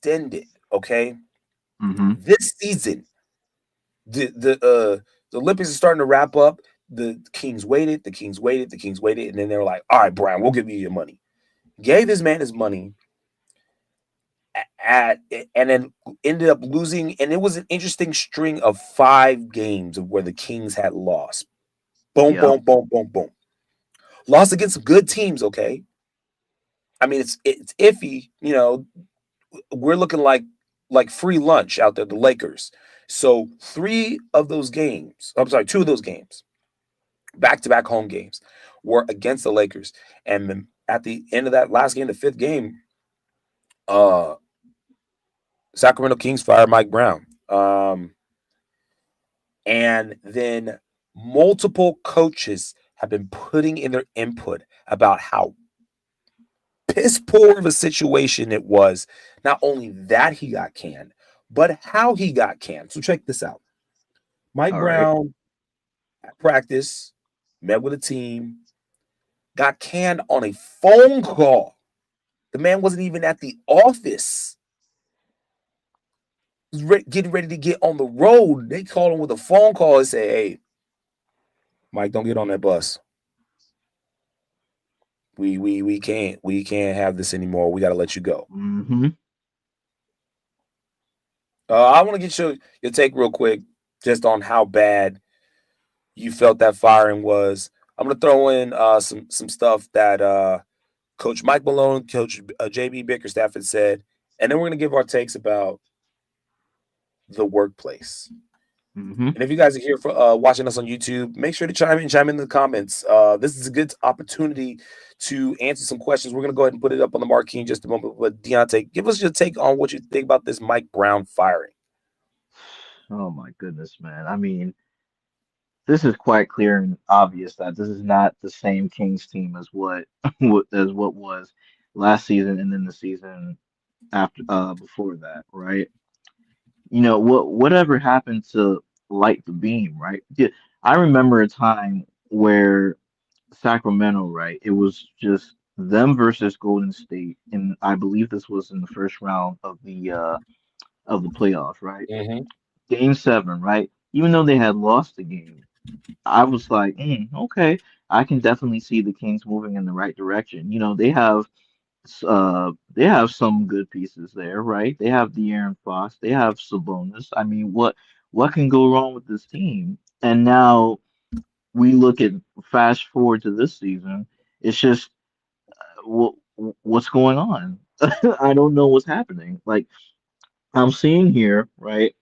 extended. Okay, Mm-hmm. this season, the Olympics are starting to wrap up. The Kings waited, the Kings waited, the Kings waited, and then they were like, "All right, Brian, we'll give you your money." Gave this man his money at and then ended up losing. And it was an interesting string of 5 games of where the Kings had lost. Boom, Yep. boom, boom, boom, boom. Lost against some good teams. Okay, I mean it's iffy. We're looking like free lunch out there. The Lakers. So 3 of those games. I'm sorry, 2 of those games, back-to-back home games, were against the Lakers. And then at the end of that last game, the 5th game, uh, Sacramento Kings fired Mike Brown. And then multiple coaches have been putting in their input about how piss poor of a situation it was. Not only that he got canned, but how he got canned. So check this out. Mike All right. Brown at practice met with a team, got canned on a phone call. The man wasn't even at the office. He was getting ready to get on the road. They called him with a phone call and say, "Hey, Mike, don't get on that bus. We can't have this anymore. We got to let you go." Mm-hmm. I want to get your take real quick, just on how bad you felt that firing was. I'm gonna throw in some stuff that Coach Mike Malone, Coach JB Bickerstaff had said, and then we're gonna give our takes about the workplace. Mm-hmm. And if you guys are here for watching us on YouTube, make sure to chime in the comments. This is a good opportunity to answer some questions. We're gonna go ahead and put it up on the marquee in just a moment. But Deontay, give us your take on what you think about this Mike Brown firing. Oh my goodness, man. I mean, this is quite clear and obvious that this is not the same Kings team as what as what was last season and then the season after before that, right? Whatever happened to light the beam, right? Yeah, I remember a time where Sacramento, right? It was just them versus Golden State, and I believe this was in the first round of the playoffs, right? Mm-hmm. Game 7, right? Even though they had lost the game, I was like, okay, I can definitely see the Kings moving in the right direction. They have some good pieces there, right? They have De'Aaron Fox, they have Sabonis. I mean, what can go wrong with this team? And now we look at fast forward to this season, it's just what what's going on? I don't know what's happening. Like I'm seeing here, right?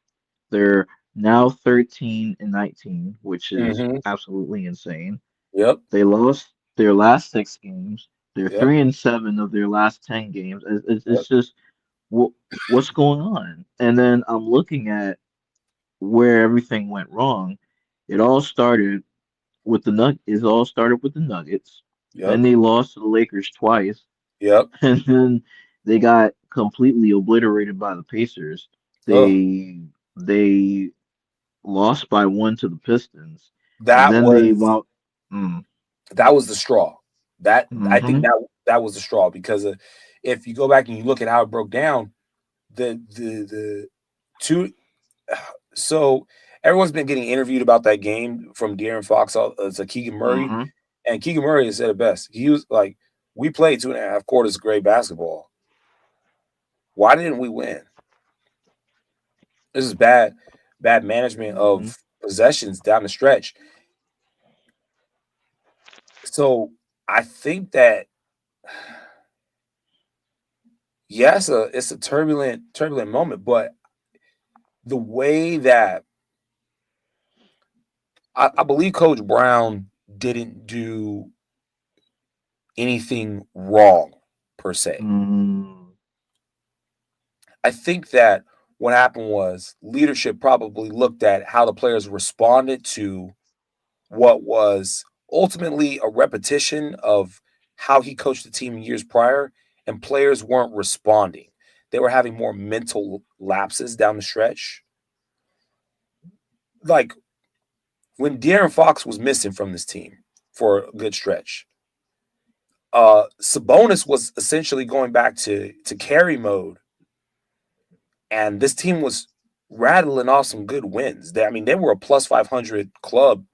They're now 13 and 19, which is Mm-hmm. absolutely insane. Yep. They lost their last 6 games. They're Yep. 3-7 of their last 10 games. Yep. It's just what what's going on? And then I'm looking at where everything went wrong. It all started It all started with the Nuggets. Yep. Then they lost to the Lakers twice, Yep. and then they got completely obliterated by the Pacers. Oh, They lost by 1 to the Pistons. that Then they was wound. Mm, that was the straw. That I think hmm that was the straw because if you go back and you look at how it broke down, the two. So everyone's been getting interviewed about that game from De'Aaron Fox to Keegan Murray, hmm and Keegan Murray has said it best. He was like, "We played 2.5 quarters of great basketball. Why didn't we win? This is bad management hmm of possessions down the stretch." So I think that yes, it's a turbulent moment, but the way that I believe Coach Brown didn't do anything wrong per se. mm I think that what happened was leadership probably looked at how the players responded to what was ultimately a repetition of how he coached the team years prior, and players weren't responding. They were having more mental lapses down the stretch. Like when De'Aaron Fox was missing from this team for a good stretch, Sabonis was essentially going back to carry mode and this team was rattling off some good wins. I mean, they were a plus 500 club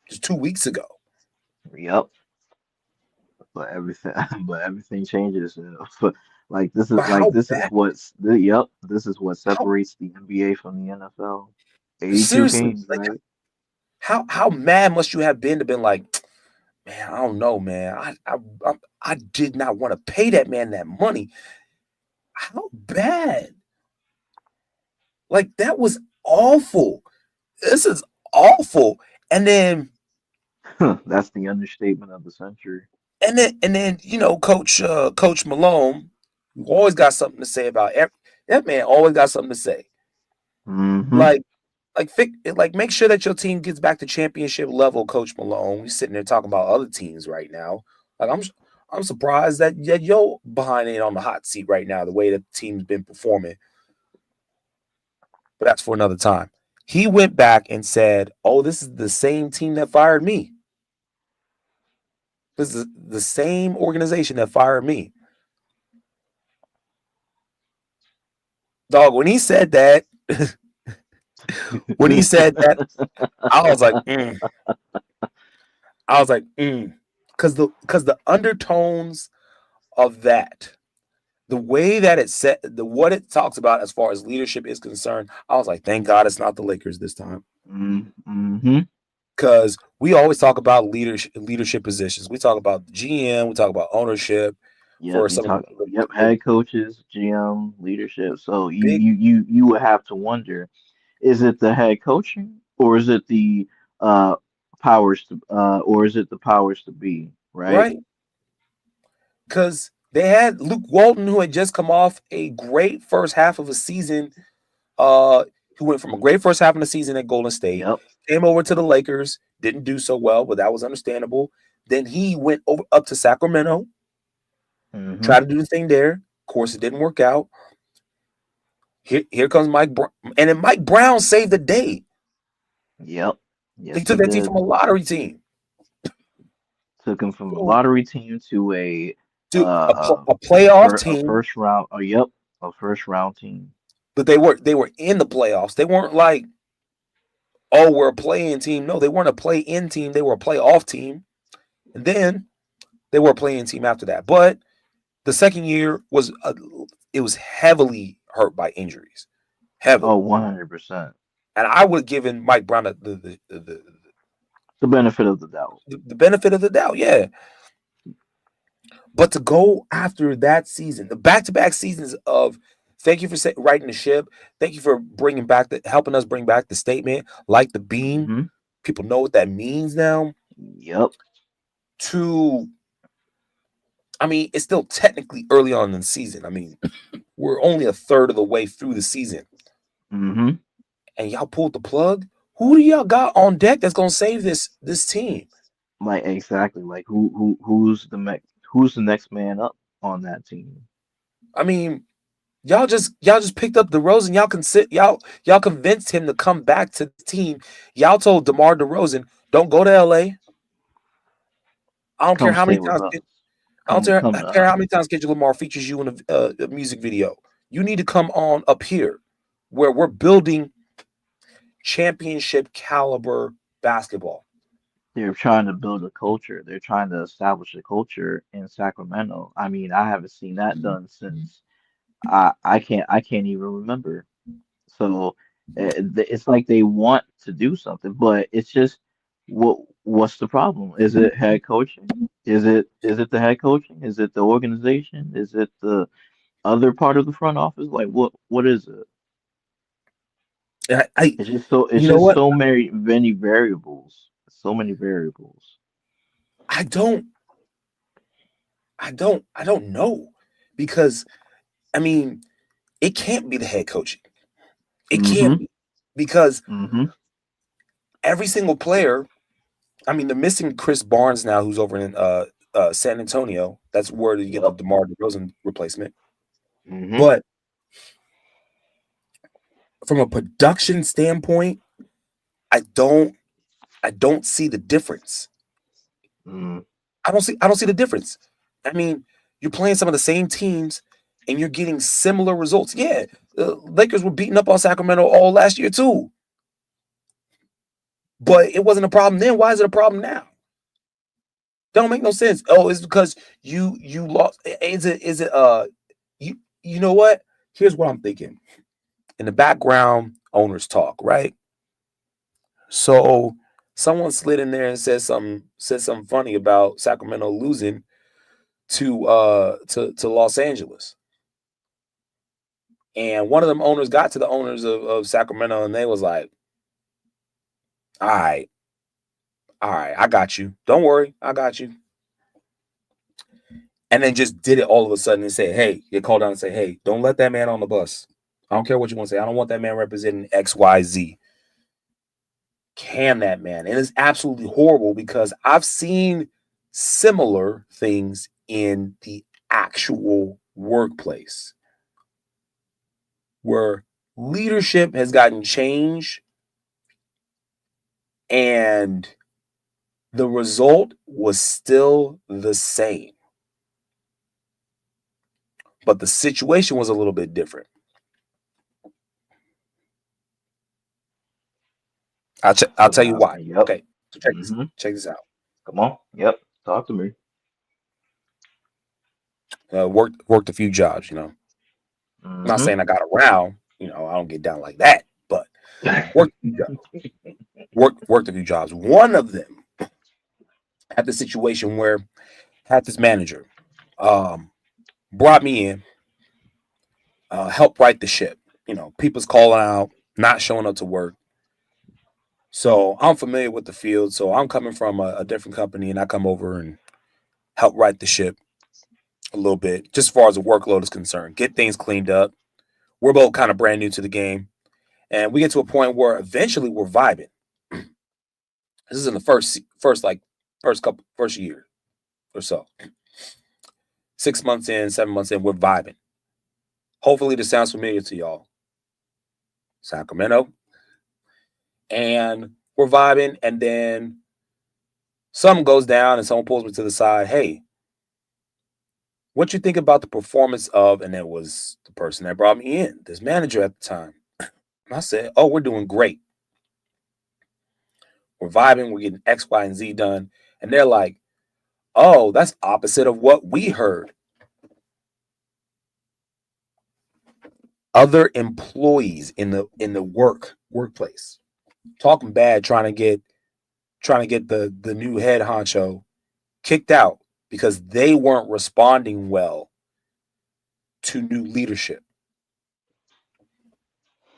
just 2 weeks ago. Yep. But everything, but everything changes. Like this is But how this is bad? yep. This is what How separates the NBA from the NFL. 82 seriously? games, Like right? how mad must you have been to been like, man? I don't know, man. I, I did not want to pay that man that money. How bad? Like that was awful. This is awful. And then That's the understatement of the century. and then Coach Malone, who always got something to say about that man. Always got something to say. Hmm. Like like make sure that your team gets back to championship level, Coach Malone. He's sitting there talking about other teams right now. Like I'm surprised that you're behind it on the hot seat right now. The way that the team's been performing, but that's for another time. He went back and said, "Oh, this is the same team that fired me. This is the same organization that fired me." Dog, when he said that, I was like, I was like, because the undertones of that, the way that it said, what it talks about as far as leadership is concerned, I was like, thank God it's not the Lakers this time. Mm-hmm. Because we always talk about leadership positions. We talk about the GM, we talk about ownership Yep, for you some of talk. the, Yep, the head coaches, GM, leadership. So big you would have to wonder, is it the head coaching or is it the uh or is it the powers to be, right? right. Because they had Luke Walton, who had just come off a great first half of a season. Who went from a great first half of the season at Golden State, Yep. came over to the Lakers, didn't do so well, but that was understandable. Then he went over up to Sacramento, Mm-hmm. tried to do the thing there. Of course, it didn't work out. Here comes Mike Brown, and then Mike Brown saved the day. Yep. They Yes, he took that team did. from a lottery team Took him from a to, lottery team to a to a playoff a team, first round. Oh, yep, a first round team. but they were in the playoffs. They weren't like, oh, we're a play-in team. No, they weren't a play-in team. They were a playoff team, and then they were a play-in team after that. But the second year it was heavily hurt by injuries, Oh, heavily. 100%. And I would have given Mike Brown The benefit of the doubt. the benefit of the doubt, yeah. But to go after that season, the back-to-back seasons of thank you for writing the ship, thank you for bringing back helping us bring back the statement, like the beam. Hmm. People know what that means now. Yep. To I mean, it's still technically early on in the season. I mean, we're only a third of the way through the season, Hmm. and y'all pulled the plug. Who do y'all got on deck that's gonna save this team? Like exactly. Like who's the next man up on that team? I mean, y'all just picked up DeRozan. Y'all convinced him to come back to the team. Y'all told DeMar DeRozan, don't go to LA. I don't care Come how many stay with times us. I don't Come to care how us. many times Kendrick Lamar features you in a music video. You need to come on up here where we're building championship caliber basketball. They're trying to build a culture. They're trying to establish a culture in Sacramento. I mean, I haven't seen that done since I can't even remember. So it's like they want to do something, but it's just what's the problem? Is it head coaching? Is it the head coaching? Is it the organization? Is it the other part of the front office? Like what is it? And It's you know just what? so many variables. So many variables. I don't, I don't know because I mean, it can't be the head coaching. It Mm-hmm. can't be because Mm-hmm. every single player. I mean, they're missing Chris Barnes now, who's over in San Antonio. That's where you get the Yep. DeMar DeRozan replacement. Mm-hmm. But from a production standpoint, I don't, I don't see the difference. Mm. I don't see the difference. I mean, you're playing some of the same teams and you're getting similar results. Yeah, Lakers were beating up on Sacramento all last year too, but it wasn't a problem then. Why is it a problem now? Don't make no sense. Oh, it's because you lost. Is it you you know what? Here's what I'm thinking. In the background, owners talk, right? So someone slid in there and said something funny about Sacramento losing to Los Angeles. And one of them owners got to the owners of Sacramento and they was like, all right, all right, I got you. Don't worry, I got you. And then just did it all of a sudden and said, hey, get called down and say, hey, don't let that man on the bus. I don't care what you want to say. I don't want that man representing XYZ. Can that man? And it's absolutely horrible because I've seen similar things in the actual workplace where leadership has gotten changed and the result was still the same, but the situation was a little bit different. I'll So tell you now, why. yep. Okay, so check this Mm-hmm. check this out. Come on. Yep. Talk to me. Worked a few jobs. I'm not Mm-hmm. saying I got around. I don't get down like that, but worked a few jobs. Worked a few jobs. One of them had the situation where had this manager um, brought me in, helped right the ship. People's calling out, not showing up to work. So I'm familiar with the field. So I'm coming from a different company, and I come over and help right the ship a little bit, just as far as the workload is concerned. Get things cleaned up. We're both kind of brand new to the game, and we get to a point where eventually we're vibing. This is in the first year or so. 6 months in, 7 months in, we're vibing. Hopefully, this sounds familiar to y'all. Sacramento, and we're vibing, and then something goes down, and someone pulls me to the side. Hey, what you think about the performance of? And it was the person that brought me in, this manager at the time. And I said, "Oh, we're doing great. We're vibing. We're getting X, Y, and Z done." And they're like, "Oh, that's opposite of what we heard." Other employees in the workplace talking bad, trying to get the new head honcho kicked out because they weren't responding well to new leadership.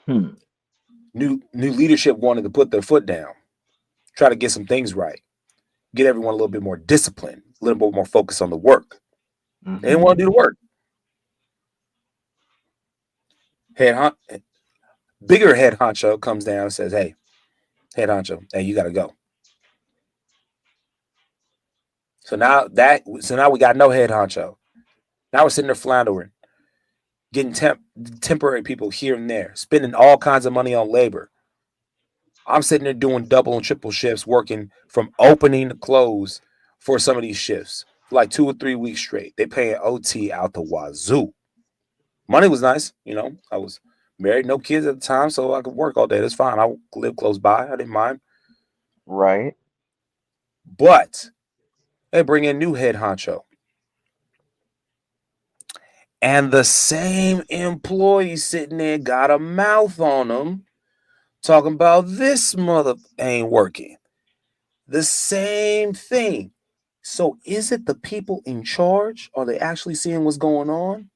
Hmm. New leadership wanted to put their foot down, try to get some things right, get everyone a little bit more disciplined, a little bit more focus on the work. They didn't want Mm-hmm. to do the work. Head hon- Bigger head honcho comes down and says, "Hey, head honcho, hey, you got to go." So now we got no head honcho. Now we're sitting there floundering, getting temporary people here and there, spending all kinds of money on labor. I'm sitting there doing double and triple shifts, working from opening to close for some of these shifts, for like 2 or 3 weeks straight. They paying OT out the wazoo. Money was nice, I was married, no kids at the time, so I could work all day. That's fine. I live close by. I didn't mind. Right. But they bring in new head honcho, and the same employee sitting there got a mouth on them, talking about this mother ain't working. The same thing. So is it the people in charge? Are they actually seeing what's going on?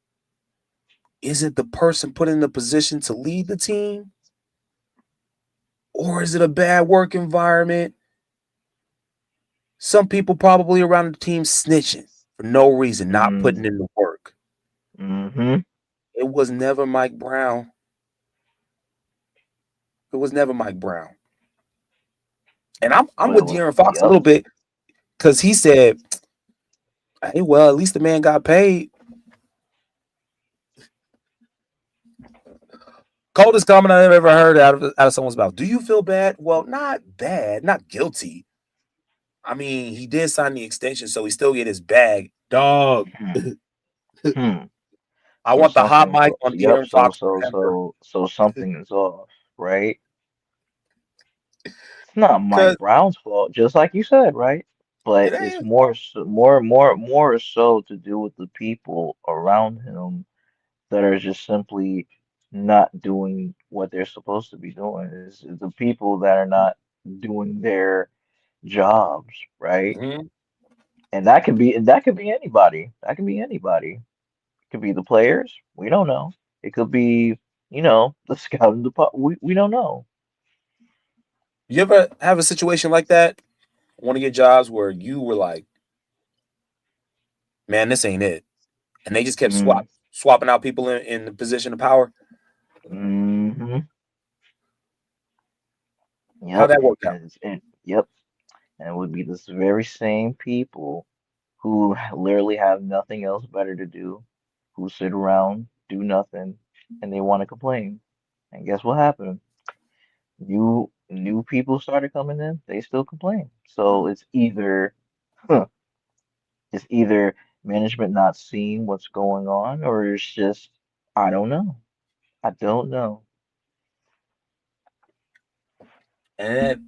Is it the person put in the position to lead the team? Or is it a bad work environment? Some people probably around the team snitching for no reason, not putting Mm. in the work. Mm-hmm. It was never Mike Brown. It was never Mike Brown. And I'm Well, with well, De'Aaron Fox a yep. little bit because he said, hey, well, at least the man got paid. Coldest comment I've ever heard out of someone's mouth. Do you feel bad? Well, not bad, not guilty. I mean, he did sign the extension, so he still get his bag. Dog. Hmm. Hmm. I So want the hot something is mic on yep. De'Aaron Fox in Denver. So something is off, right? It's not Cause Mike Brown's fault, just like you said, right? it But it's ain't. more so to do with the people around him that are just simply not doing what they're supposed to be doing. Is the people that are not doing their jobs, right? Mhm. And that could be anybody. That can be anybody. It could be the players. We don't know. It could be, the scouting department. We don't know. You ever have a situation like that? One of your jobs where you were like, man, this ain't it. And they just kept Mm, swapping out people in the position of power. hmm How Yep. that worked out? Yep. And it would be this very same people who literally have nothing else better to do, who sit around, do nothing, and they want to complain. And guess what happened? New people started coming in, they still complain. So huh, it's either management not seeing what's going on, or it's just I don't know. I don't know. And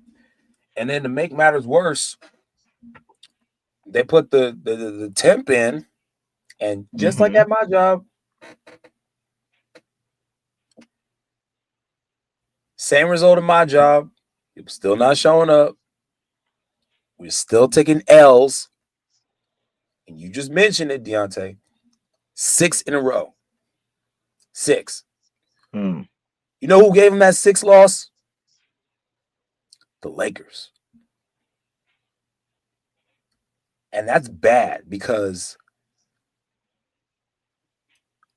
then to make matters worse, they put the temp in, and just like Hmm at my job, same result in my job. People still not showing up. We're still taking L's. And you just mentioned it, Deontay. Six in a row. Six. Hmm. You know who gave him that six loss? The Lakers. And that's bad because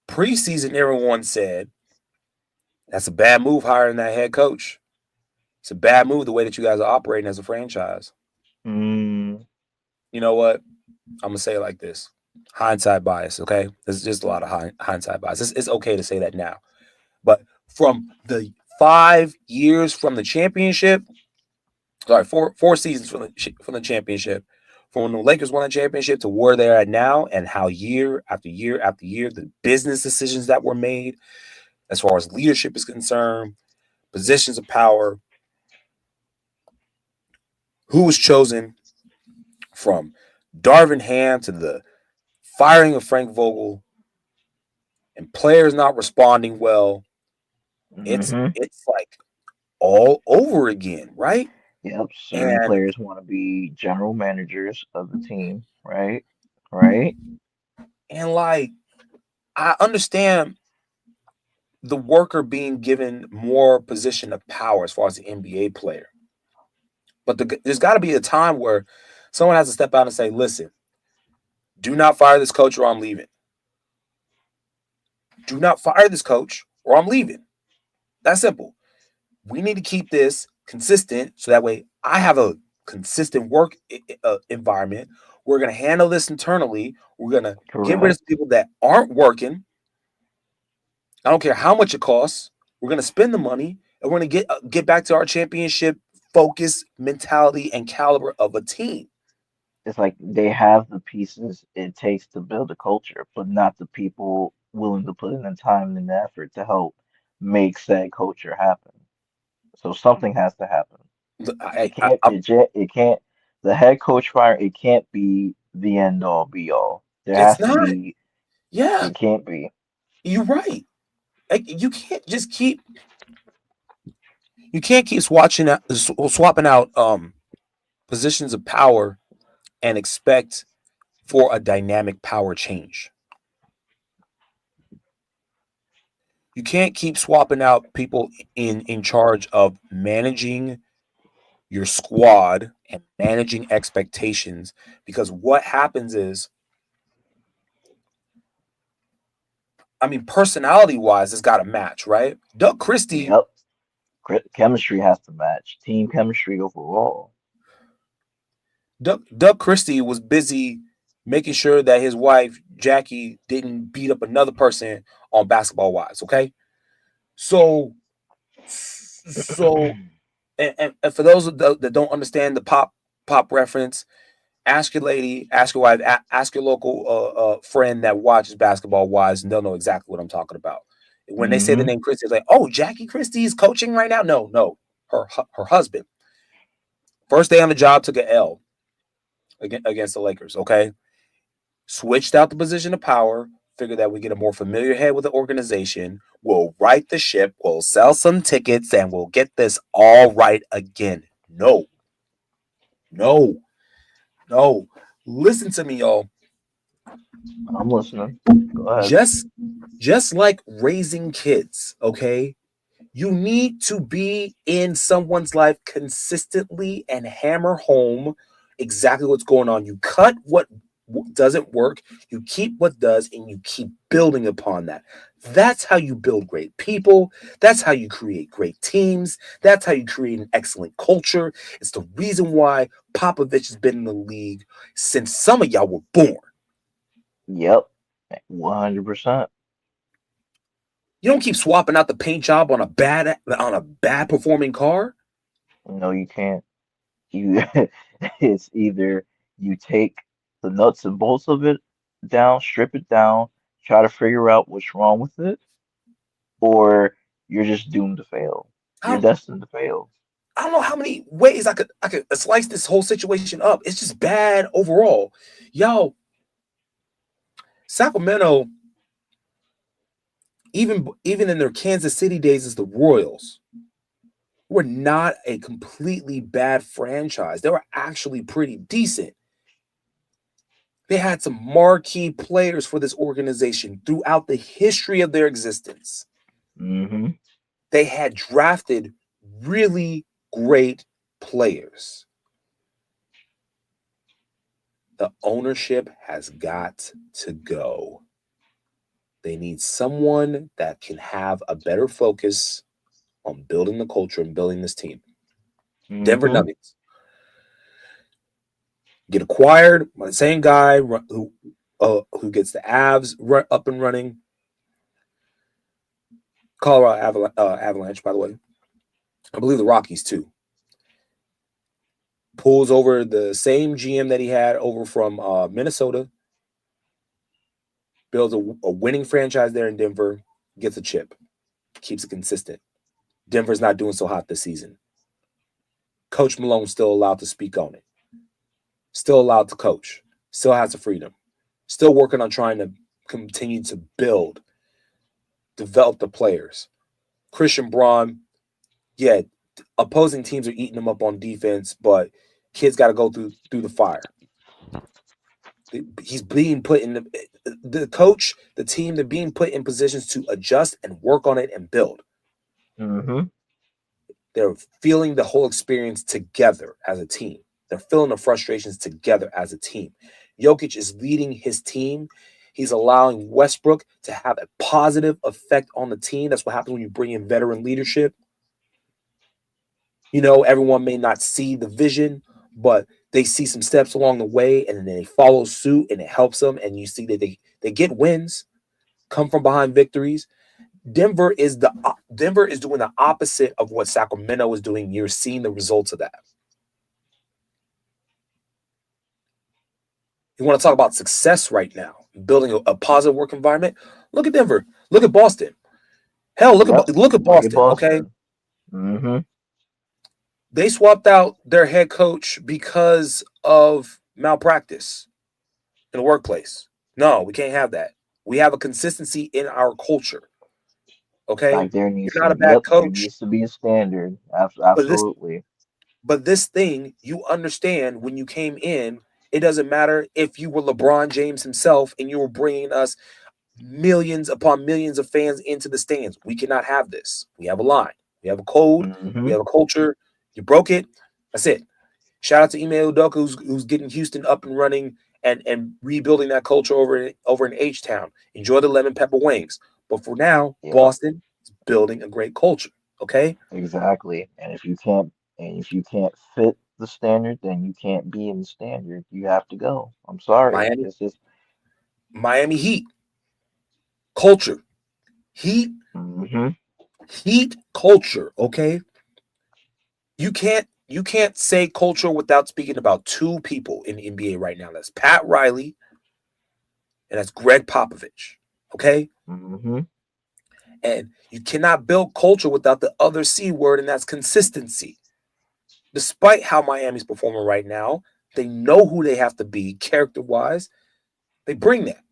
preseason everyone said that's a bad move hiring that head coach. It's a bad move the way that you guys are operating as a franchise. Hmm. You know what? I'm gonna say it like this: hindsight bias. Okay, there's just a lot of hindsight bias. It's okay to say that now, but from the 5 years from the championship, sorry, four seasons from the championship, from when the Lakers won the championship to where they're at now, and how year after year after year, the business decisions that were made as far as leadership is concerned, positions of power, who was chosen from Darvin Ham to the firing of Frank Vogel, and players not responding well. It's hmm it's like all over again, right? Yep. Certain And players want to be general managers of the team, right? Right. like I understand the worker being given more position of power as far as the NBA player, but there's got to be a time where someone has to step out and say, "Listen, do not fire this coach, or I'm leaving. Do not fire this coach, or I'm leaving." That's simple. We need to keep this consistent so that way I have a consistent work environment. We're going to handle this internally. We're going to get rid of Correct. people that aren't working. I don't care how much it costs. We're going to spend the money, and we're going to get back to our championship focus mentality and caliber of a team. It's like they have the pieces it takes to build a culture, but not the people willing to put in the time and the effort to help make said culture happen. So something has to happen. It can't, the head coach fire, it can't be the end all be all. There it's has to not. be, Yeah, it can't be. you're right. Like, you can't keep swapping out positions of power and expect for a dynamic power change. You can't keep swapping out people in charge of managing your squad and managing expectations, because what happens is, I mean, personality wise, it's got to match, right? Yep. Chemistry has to match. Team chemistry overall. Doug Christie was busy making sure that his wife Jackie didn't beat up another person on Basketball Wives. Okay, so so and for those that don't understand the pop reference, Ask your lady, ask your wife, ask your local friend that watches basketball wise, and they'll know exactly what I'm talking about. When they say the Mm-hmm. name Christie, it's like, oh, Jackie Christie is coaching right now. No, no, her husband. First day on the job took a L against the Lakers. Okay, switched out the position of power. Figured that we get a more familiar head with the organization. We'll right the ship. We'll sell some tickets, and we'll get this all right again. No, no, no. Listen to me, y'all. I'm listening. Go ahead. just just like raising kids, okay, you need to be in someone's life consistently and hammer home exactly what's going on. You cut what doesn't work, you keep what does, and you keep building upon that. That's how you build great people. That's how you create great teams. That's how you create an excellent culture. It's the reason why Popovich has been in the league since some of y'all were born. Yep. 100%. You don't keep swapping out the paint job on a bad performing car. No, you can't. You it's either you take the nuts and bolts of it down, strip it down, try to figure out what's wrong with it, or you're just doomed to fail. I You're don't destined to fail. I don't know how many ways I could slice this whole situation up. It's just bad overall. Y'all, Sacramento, even in their Kansas City days as the Royals, were not a completely bad franchise. They were actually pretty decent. They had some marquee players for this organization throughout the history of their existence. Mm-hmm. They had drafted really great players. The ownership has got to go. They need someone that can have a better focus on building the culture and building this team. Denver Mm-hmm. Nuggets get acquired by the same guy who gets the Avs up and running. Colorado Avalanche, by the way. I believe the Rockies too. Pulls over the same GM that he had over from Minnesota. Builds a winning franchise there in Denver. Gets a chip. Keeps it consistent. Denver's not doing so hot this season. Coach Malone's still allowed to speak on it. Still allowed to coach. Still has the freedom. Still working on trying to continue to build, develop the players. Christian Braun, yeah, opposing teams are eating him up on defense, but kids got to go through the fire. He's being put in the coach, the team, they're being put in positions to adjust and work on it and build. Mm-hmm. They're feeling the whole experience together as a team. They're feeling the frustrations together as a team. Jokic is leading his team. He's allowing Westbrook to have a positive effect on the team. That's what happens when you bring in veteran leadership. Everyone may not see the vision, but they see some steps along the way and then they follow suit and it helps them. And you see that they get wins, come from behind victories. Denver is doing the opposite of what Sacramento is doing. You're seeing the results of that. You want to talk about success right now, building a positive work environment? Look at Denver. Look at Boston. Hell, Yep. look at Look at Boston. Okay, Boston. Mm-hmm. they swapped out their head coach because of malpractice in the workplace. No, we can't have that. We have a consistency in our culture. Okay, Like there needs you're to not a be, bad yep, there coach, needs to be a standard. but this Absolutely. But this thing, you understand when you came in, it doesn't matter if you were LeBron James himself and you were bringing us millions upon millions of fans into the stands. We cannot have this. We have a line, we have a code, we Mm-hmm. have a culture. You broke it. That's it. Shout out to Ime Udoka who's getting Houston up and running and rebuilding that culture over in H Town. Enjoy the lemon pepper wings. But for now, Yep. Boston is building a great culture. Okay, Exactly. And if you can't fit the standard, then you can't be in the standard. You have to go. I'm sorry. Miami, It's just Miami Heat culture. Heat hmm Heat culture, okay? You can't you can't say culture without speaking about two people in the NBA right now. That's Pat Riley and that's Greg Popovich. Okay? Mm-hmm. And you cannot build culture without the other C word, and that's consistency. Despite how Miami's performing right now, they know who they have to be character wise. They bring that.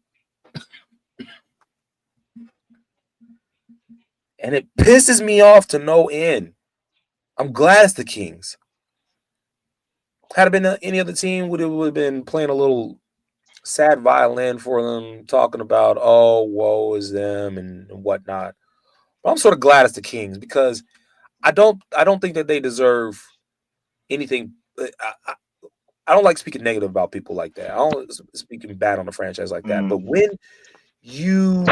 And it pisses me off to no end. I'm glad it's the Kings. Had it been any other team, would have been playing a little sad violin for them, talking about, oh, woe is them and whatnot. But I'm sort of glad it's the Kings because I don't think that they deserve anything. I don't like speaking negative about people like that. I don't speaking bad on the franchise like that. But Mm, you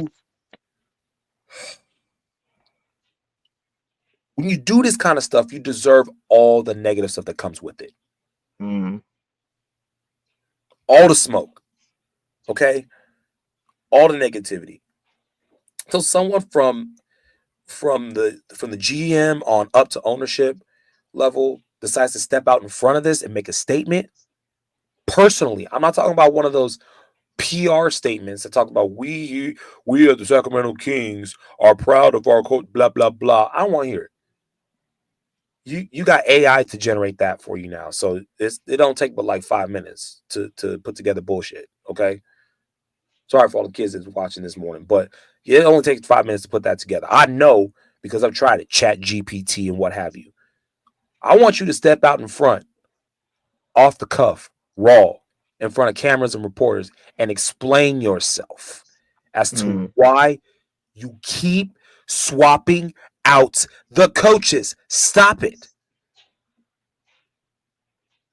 when you do this kind of stuff, you deserve all the negative stuff that comes with it. mm, All the smoke, okay? All the negativity. So someone from the GM on up to ownership level decides to step out in front of this and make a statement. Personally, I'm not talking about one of those PR statements that talk about we at the Sacramento Kings are proud of our coach, blah blah blah. I don't want to hear it. You got AI to generate that for you now, so it don't take but like 5 minutes to put together bullshit. Okay, sorry for all the kids that's watching this morning, but it only takes 5 minutes to put that together. I know because I've tried it, Chat GPT and what have you. I want you to step out in front, off the cuff, raw, in front of cameras and reporters, and explain yourself as to mm. why you keep swapping out the coaches. Stop it.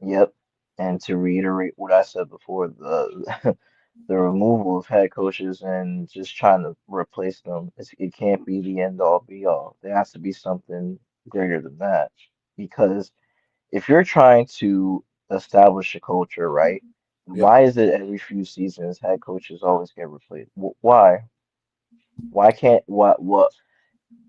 Yep. And to reiterate what I said before, the the removal of head coaches and just trying to replace them, it can't be the end all be all. There has to be something greater than that. Because if you're trying to establish a culture, right? Yeah. Why is it every few seasons head coaches always get replaced? Why? Why can't what?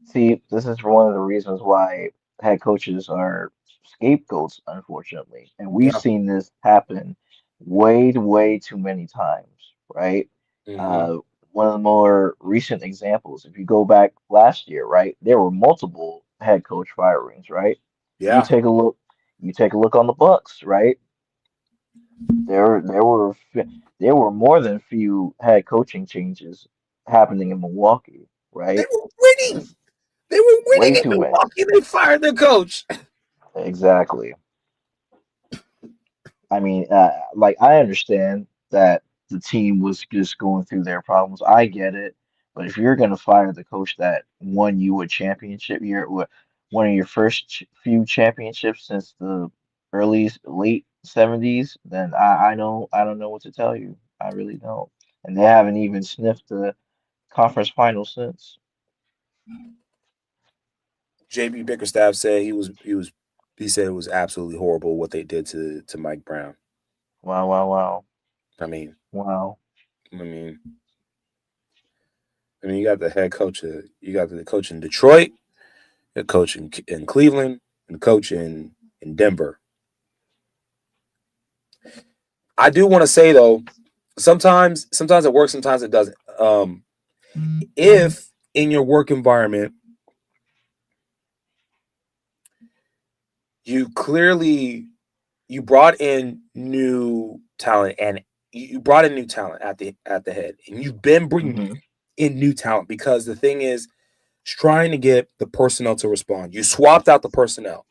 See, this is one of the reasons why head coaches are scapegoats, unfortunately. And we've Yeah. seen this happen way too many times, right? Mm-hmm. Uh, One of the more recent examples, if you go back last year, right, there were multiple head coach firings, right? You Yeah. take a look, you take a look on the Bucks, right? There were more than few head coaching changes happening in Milwaukee, They right? were winning. They were winning Way in too many. Milwaukee. They fired their coach. Exactly. I mean, like I understand that the team was just going through their problems. I get it. But if you're going to fire the coach that won you a championship, one of your first few championships since the late 70s, then I don't know what to tell you. I really don't. And they haven't even sniffed the conference final since. JB Bickerstaff said he said it was absolutely horrible what they did to Mike Brown. Wow, wow, wow. I mean, Wow. I mean, you got the head coach. You got the coach in Detroit, the coach in Cleveland, and the coach in Denver. I do want to say though, sometimes it works, sometimes it doesn't. If in your work environment you clearly you brought in new talent and you brought in new talent at the head, and you've been bringing Mm-hmm. in new talent because the thing is trying to get the personnel to respond. You swapped out the personnel.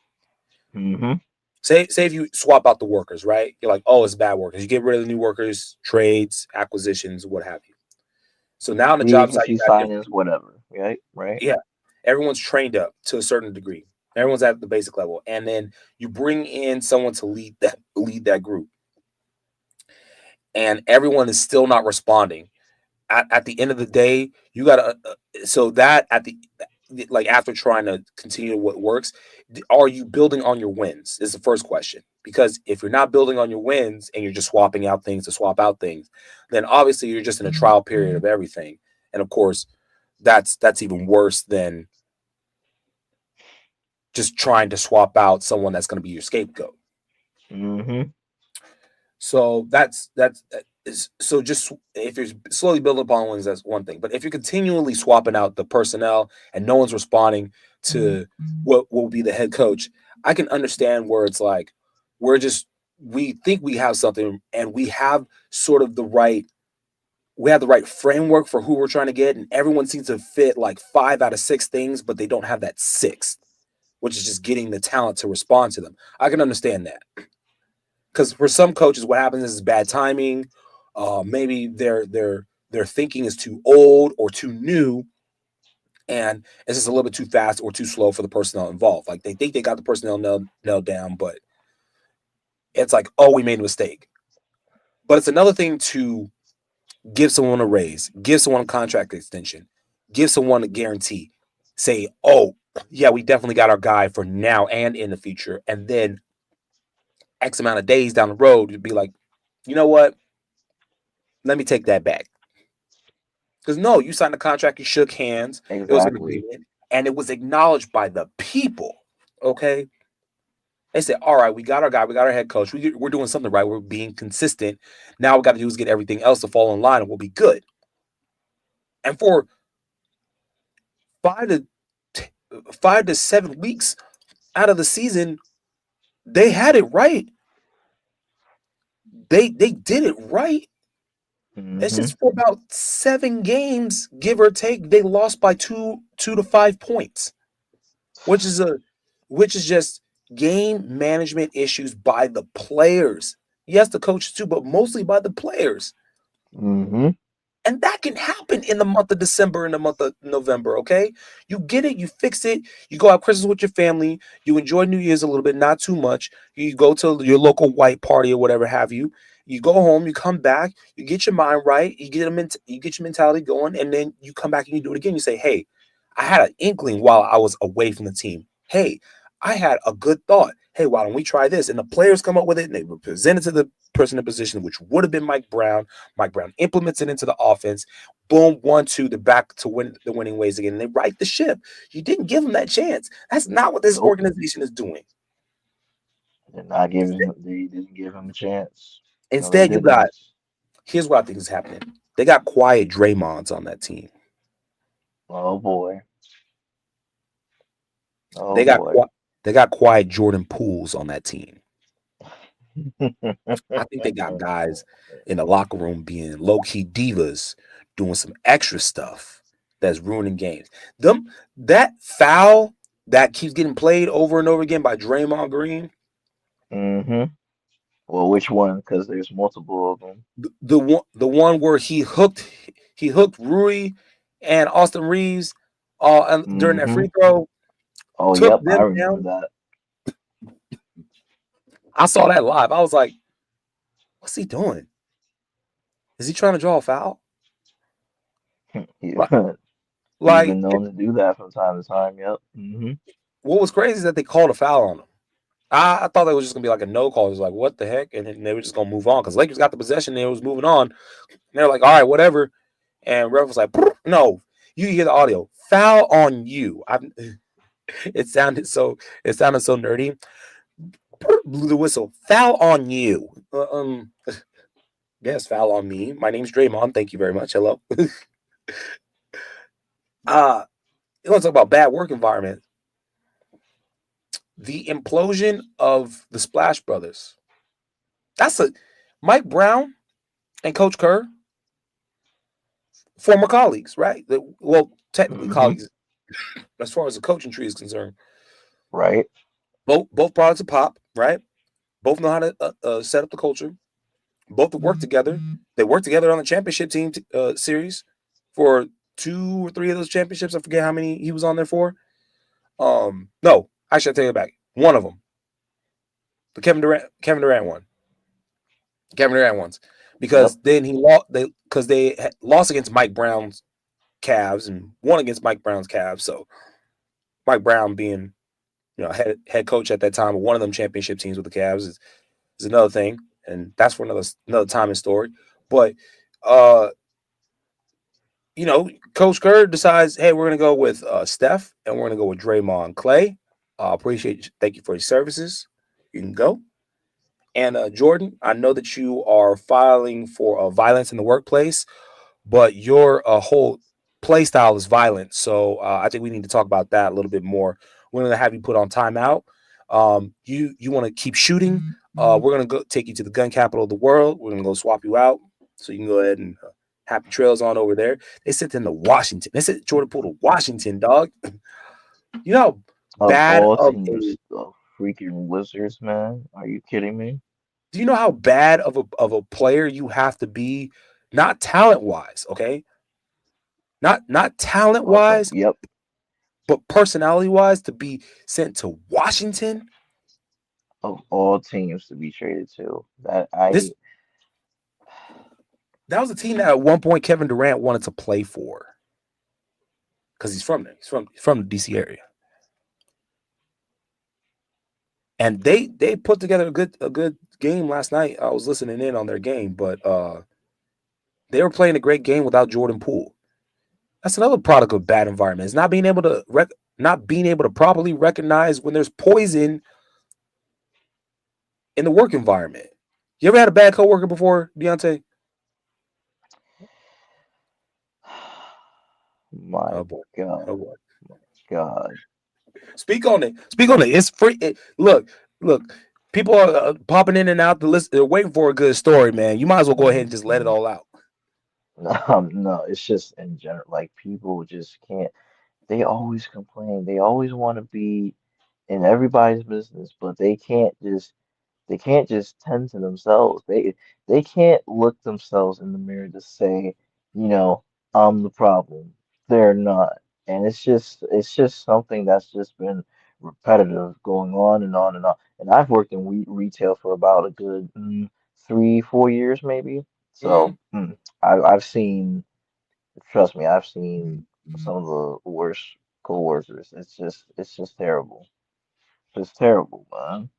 Mm-hmm. Say if you swap out the workers, right? You're like, oh, it's bad workers. You get rid of the new workers, trades, acquisitions, what have you. So now on the Free job site, agency you got signings, whatever. Right? Right? yeah, everyone's trained up to a certain degree. Everyone's at the basic level, and then you bring in someone to lead that group, and everyone is still not responding. At the end of the day, you got to so that at the like after trying to continue what works, are you building on your wins? Is the first question. Because if you're not building on your wins and you're just swapping out things to swap out things, then obviously you're just in a trial period of everything. And of course, that's even worse than just trying to swap out someone that's going to be your scapegoat. Mm-hmm. So so just if you're slowly building upon wins, that's one thing. But if you're continually swapping out the personnel and no one's responding to what will be the head coach, I can understand where it's like we're just we think we have something and sort of the right we have the right framework for who we're trying to get, and everyone seems to fit like 5 out of 6 things, but they don't have that sixth, which is just getting the talent to respond to them. I can understand that because for some coaches, what happens is bad timing. Maybe their thinking is too old or too new, and it's just a little bit too fast or too slow for the personnel involved. Like they think they got the personnel nailed down, but it's like, oh, we made a mistake. But it's another thing to give someone a raise, give someone a contract extension, give someone a guarantee. Say, oh, yeah, we definitely got our guy for now and in the future, and then X amount of days down the road, you'd be like, you know what? Let me take that back. Because no, you signed a contract, you shook hands, it was an Exactly. agreement, and it was acknowledged by the people. Okay. They said, all right, we got our guy, we got our head coach, we're doing something right, we're being consistent. Now what we got to do is get everything else to fall in line and we'll be good. And for 5 to 7 weeks out of the season, they had it right. They did it right. It's Mm-hmm. just for about 7 games, give or take, they lost by 2 to 5 points, which is a which is just game management issues by the players. Yes, the coaches too, but mostly by the players. Mm-hmm. And that can happen in the month of December and the month of November, okay? You get it, you fix it, you go out Christmas with your family, you enjoy New Year's a little bit, not too much. You go to your local white party or whatever have you. You go home, you come back, you get your mind right, you get your mentality going, and then you come back and you do it again. You say, hey, I had an inkling while I was away from the team. Hey, I had a good thought. Hey, why don't we try this? And the players come up with it and they present it to the person in position, which would have been Mike Brown. Mike Brown implements it into the offense. Boom, 1-2, they're back to win the winning ways again. And they right the ship. You didn't give them that chance. That's not what this Nope. organization is doing. They're not giving Instead, him. They didn't give him a chance. No, they instead you got didn't. here's what I think is happening. They got quiet Draymonds on that team. Oh boy. Oh They got boy. qui- they got quiet Jordan Pools on that team. I think they got guys in the locker room being low key divas, doing some extra stuff that's ruining games. Them that foul that keeps getting played over and over again by Draymond Green, Mm-hmm. Well, which one? Because there's multiple of them. the one where he hooked Rui and Austin Reeves and during that Mm-hmm. free throw, Oh, took yep. I them remember down. that. I saw that live. I was like, what's he doing? Is he trying to draw a foul? He, Like, he's like been known to do that from time to time. Yep. Mm-hmm. what was crazy is that they called a foul on him. I thought that was just gonna be like a no call. It was like, what the heck? And then they were just gonna move on because Lakers got the possession. And they was moving on. And they're like, all right, whatever. And ref was like, no. You hear the audio. Foul on you. It sounded so nerdy. Blew the whistle. Foul on you. Yes, foul on me. My name's Draymond. Thank you very much. Hello. You want to talk about bad work environment? The implosion of the Splash Brothers. That's a Mike Brown and Coach Kerr, former colleagues, right? Well, technically Mm-hmm. colleagues as far as the coaching tree is concerned. Right. Both products of pop, right? Both know how to set up the culture. Both work together. They worked together on the championship team series for 2 or 3 of those championships. I forget how many he was on there for. No, actually, I take it back. One of them, the Kevin Durant one. Kevin Durant ones, because Yep. then he lost. They lost against Mike Brown's Cavs and won against Mike Brown's Cavs. So Mike Brown being head coach at that time of one of them championship teams with the Cavs is another thing, and that's for another time and story. But uh, Coach Kerr decides, hey, we're gonna go with Steph and we're gonna go with Draymond Clay. Appreciate you. Thank you for your services. You can go. And Jordan, I know that you are filing for violence in the workplace, but your whole play style is violent. So I think we need to talk about that a little bit more. We're going to have you put on timeout. You want to keep shooting? We're going to go take you to the gun capital of the world. We're going to go swap you out, so you can go ahead and happy trails on over there. They sent them to Washington. They sent Jordan Poole to Washington, dog. You know how Of bad all of teams, a the freaking Wizards, man. Are you kidding me? do you know how bad of a player you have to be, not talent wise, okay? Not talent wise, Yep. but personality wise, to be sent to Washington. Of all teams to be traded to, This that was a team that at one point Kevin Durant wanted to play for because he's from there. He's from the DC area, and they put together a good game last night. I was listening in on their game, but they were playing a great game without Jordan Poole. That's another product of bad environments. Not being able to properly recognize when there's poison in the work environment. You ever had a bad coworker before, Deontay? My Oh boy. Oh God, boy. my God. Speak on it. Speak on it. It's free. Look. People are popping in and out the list. They're waiting for a good story, man. You might as well go ahead and just let it all out. No, it's just in general, like people just can't. They always complain. They always want to be in everybody's business, but they can't just tend to themselves. They can't look themselves in the mirror to say, you know, I'm the problem. They're not. And it's just something that's just been repetitive going on and on and on. And I've worked in retail for about a good 3, 4 years maybe. Mm-hmm. So I've seen, trust me, I've seen some of the worst coworkers. It's just terrible. It's terrible, man.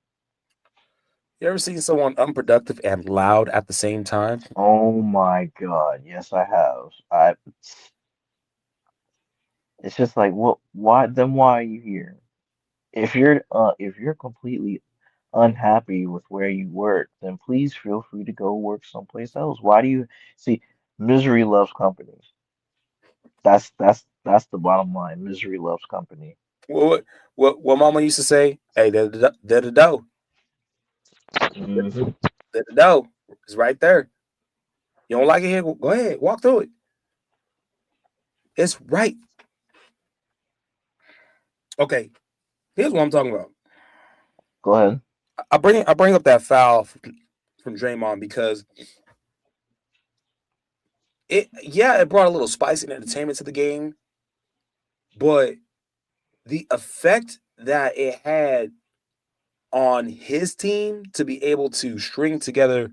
You ever seen someone unproductive and loud at the same time? Oh my God. Yes, I have. It's just like, what, why are you here? If you're completely unhappy with where you work, then please feel free to go work someplace else. Why do you see misery loves company? That's the bottom line. Misery loves company. What Mama used to say? Hey, the dough, Hmm. the dough is right there. You don't like it here? Go ahead, walk through it. It's right. Okay, here's what I'm talking about. Go ahead. I bring up that foul from Draymond because it brought a little spice and entertainment to the game, but the effect that it had on his team to be able to string together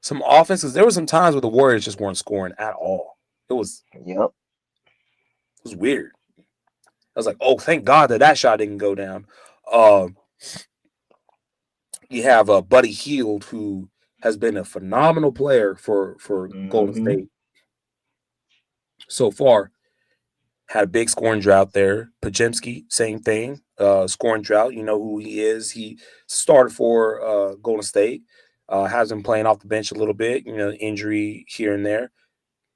some offenses. There were some times where the Warriors just weren't scoring at all. It was Yep. it was weird. I was like, oh, thank God that shot didn't go down. Uh, you have Buddy Hield, who has been a phenomenal player for Golden Hmm. State so far. Had a big scoring drought there. Pajemski, same thing. Scoring drought. You know who he is. He started for Golden State. Has been playing off the bench a little bit. Injury here and there.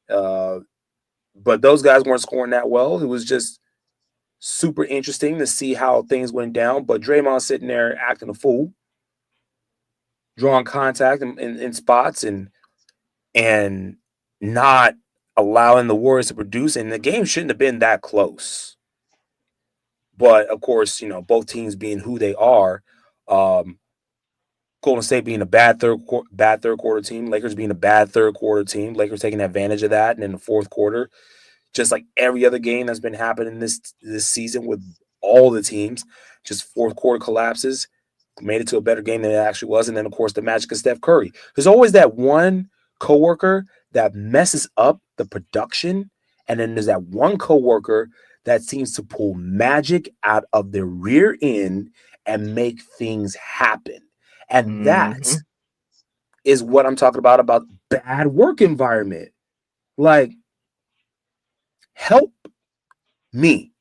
Uh, but those guys weren't scoring that well. It was just super interesting to see how things went down. But Draymond sitting there acting a fool, drawing contact in spots and not allowing the Warriors to produce. And the game shouldn't have been that close. But of course, both teams being who they are, um, Golden State being a bad third quarter team, Lakers being a bad third quarter team, Lakers taking advantage of that, and in the fourth quarter, just like every other game that's been happening this season with all the teams, just fourth quarter collapses, made it to a better game than it actually was, and then of course the magic of Steph Curry. There's always that one coworker that messes up the production, and then there's that one coworker that seems to pull magic out of their rear end and make things happen. And that Hmm. is what I'm talking about bad work environment. Like, help me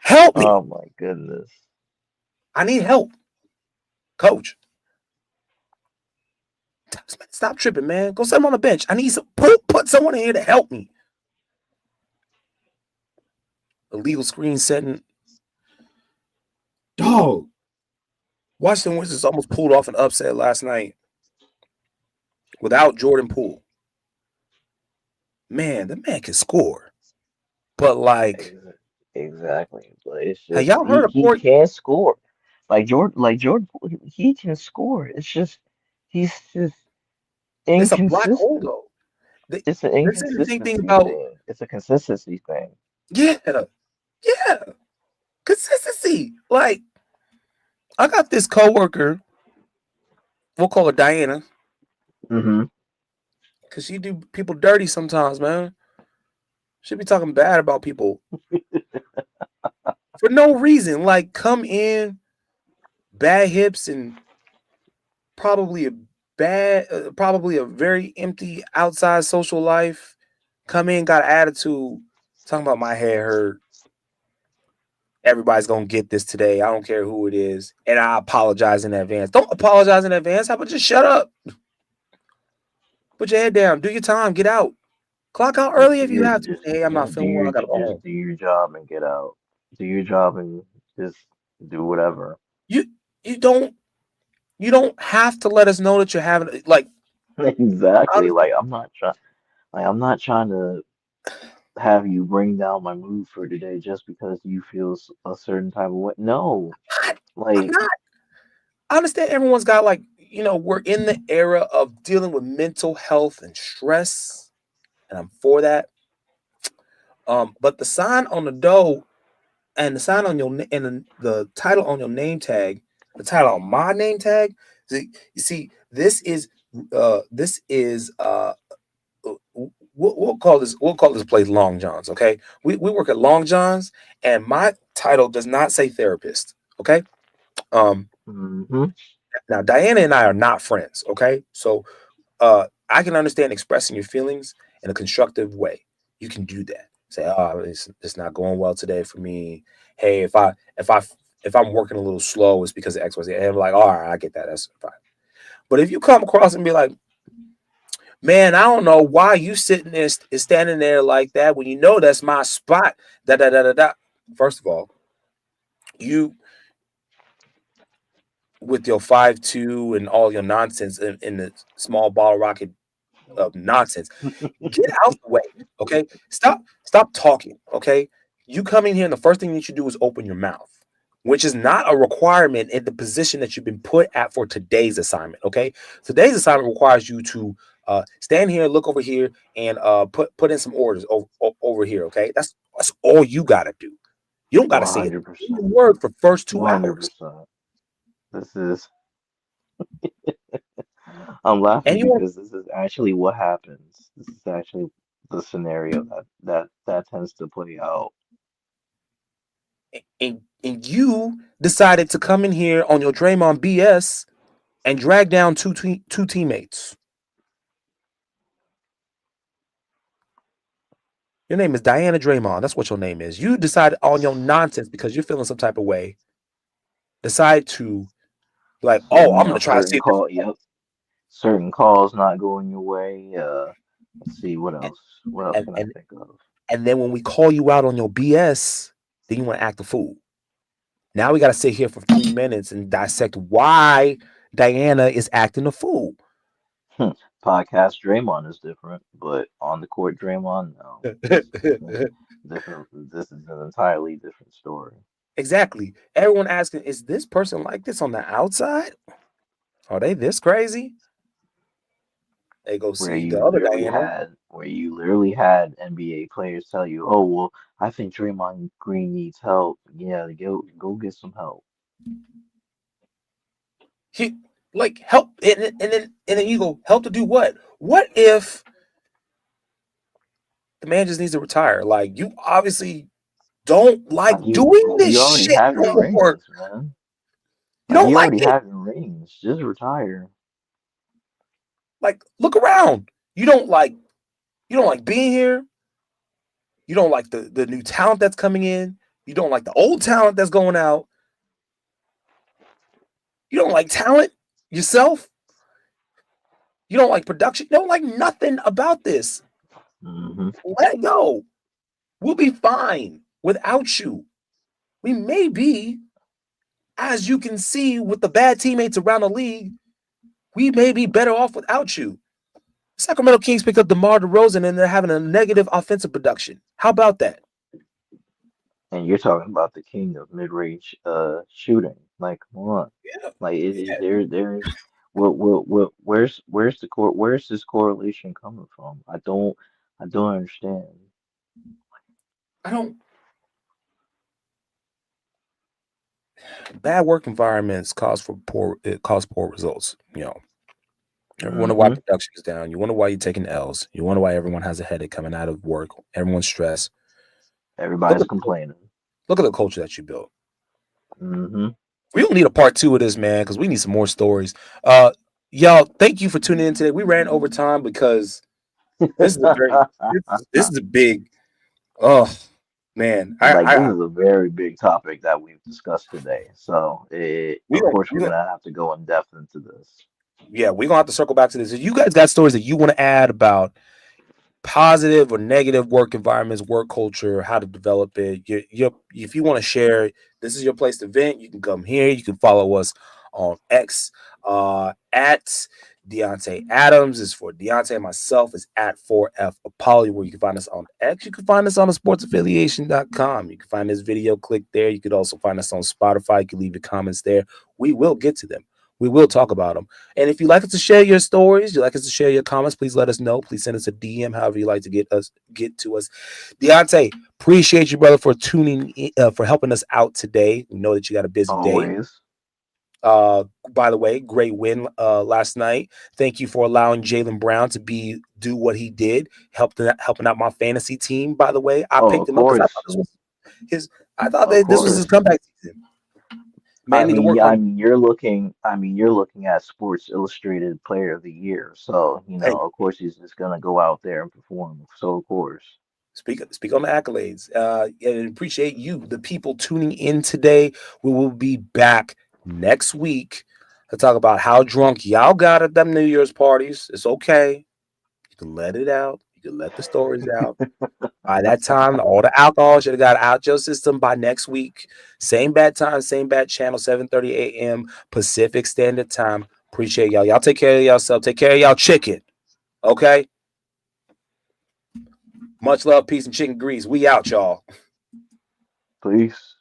Help me. Oh my goodness. I need help, coach. Stop tripping, man. Go sit him on the bench. I need some put someone in here to help me. Illegal screen setting. Dog. Washington Wizards almost pulled off an upset last night without Jordan Poole. Man, the man can score. But like, Ex- Exactly. But it's have just y'all heard of he Port? can score. Like Jordan, he can score. It's just he's just It's a black hole inconsistent. though. They, It's an they're saying the same thing inconsistency about thing. It's a consistency thing. yeah, yeah, consistency. Like I got this coworker. We'll call her Diana Hmm. because she do people dirty sometimes, man. She be talking bad about people for no reason. Like come in bad hips and probably a probably a very empty outside social life. Come in, got an attitude, talking about my head hurt. Everybody's gonna get this today. I don't care who it is, and I apologize in advance. Don't apologize in advance. How about just shut up? Put your head down. Do your time. Get out. Clock out early if you have to. Say, hey, I'm not feeling well. I gotta go home. Just do your job and get out. Do your job and just do whatever. You you don't you don't have to let us know that you're having like Exactly. honestly. I'm not trying to have you bring down my mood for today just because you feel a certain type of way. No, I'm like not. I understand everyone's got like we're in the era of dealing with mental health and stress, and I'm for that. But the sign on the dough and the sign on your and the title on your name tag, the title on my name tag. You see, this is we'll call this place Long Johns. Okay, we work at Long Johns, and my title does not say therapist. Okay, um, hmm now Diana and I are not friends. Okay, so I can understand expressing your feelings in a constructive way. You can do that. Say, oh, it's not going well today for me. Hey, if I'm working a little slow, it's because of X, Y, Z. And I'm like, all right, I get that. That's fine. But if you come across and be like, man, I don't know why you sitting there standing there like that when you know that's my spot. Da da da da da. First of all, you with your 5'2" and all your nonsense in the small ball rocket of nonsense. Get out the way, okay? Stop talking, okay? You come in here and the first thing you should do is open your mouth, which is not a requirement in the position that you've been put at for today's assignment, okay? Today's assignment requires you to stand here, look over here, and put in some orders over here, okay? That's all you gotta do. You don't gotta say a 100%. single word for first 2 hours, 100%. This is I'm laughing and you because this is actually what happens. This is actually the scenario that tends to play out. and you decided to come in here on your Draymond BS and drag down two teammates. Your name is Diana Draymond. That's what your name is. You decided on your nonsense because you're feeling some type of way. Decide to like, oh, I'm gonna try to see if this. Yep, certain calls not going your way. Let's see what And else. What else and can I and, think of? and then when we call you out on your BS, then you want to act a fool. Now we got to sit here for 3 minutes and dissect why Diana is acting a fool. Hmm. Podcast Draymond is different, but on the court Draymond, no. This is different. This is an entirely different story. Exactly. Everyone asking, is this person like this on the outside? Are they this crazy? They go see the other Diana. Where you literally had NBA players tell you, "Oh, well, I think Draymond Green needs help. Yeah, go get some help." He like help, and then you go help to do what? What if the man just needs to retire? Like you obviously don't like doing this You already shit have no your more. rings, man. You Like don't you like already it. have your rings. Just retire. Like look around. You don't like being here. You don't like the new talent that's coming in. You don't like the old talent that's going out. You don't like talent yourself. You don't like production. You don't like nothing about this. Hmm. Let it go. We'll be fine without you. We may be, as you can see with the bad teammates around the league, we may be better off without you. Sacramento Kings picked up DeMar DeRozan and they're having a negative offensive production. How about that? And you're talking about the king of mid-range shooting. Like, come on. Yeah, Like, yeah. there's where's the where's this correlation coming from? I don't understand. I don't. Bad work environments cause poor results. You wonder why Hmm. production is down. You wonder why you're taking L's. You wonder why everyone has a headache coming out of work. Everyone's stressed. Look Everybody's at complaining. look at the culture that you built. Hmm. We don't need a part two of this, man, because we need some more stories. Uh, y'all, thank you for tuning in today. We ran over time because this is a very this is a big. Oh man, Like, this I is a very big topic that we've discussed today. So, we of don't course, we're gonna have to go in depth into this. yeah, we're gonna have to circle back to this. If you guys got stories that you want to add about positive or negative work environments, work culture, how to develop it. If you want to share, this is your place to vent. You can come here. You can follow us on X at Deontay Adams is for Deontay. And myself is at 4F Apollo, where you can find us on X. You can find us on the sportsaffiliation.com. You can find this video, click there. You could also find us on Spotify. You can leave the comments there. We will get to them. We will talk about them. And if you'd like us to share your stories, you'd like us to share your comments, please let us know. Please send us a DM, however you like to get to us. Deontay, appreciate you, brother, for tuning in, for helping us out today. We know that you got a busy day. Always. Uh, by the way, great win last night. Thank you for allowing Jalen Brown to do what he did, helping out my fantasy team. By the way, I Oh, picked of him up because I thought course. this was his. I thought Of that this was his course. comeback season. Man, need to work on. I mean, you're looking at Sports Illustrated Player of the Year. So, Hey, of course, he's just gonna go out there and perform. So, of course. speak on the accolades. And appreciate you, the people tuning in today. We will be back next week to talk about how drunk y'all got at them New Year's parties. It's okay. You can let it out. You can let the stories out. By that time, all the alcohol should have got out your system by next week. Same bad time, same bad channel, 7:30 a.m. Pacific Standard Time. Appreciate y'all. Y'all take care of yourself. Take care of y'all chicken. Okay? Much love, peace, and chicken grease. We out, y'all. Please.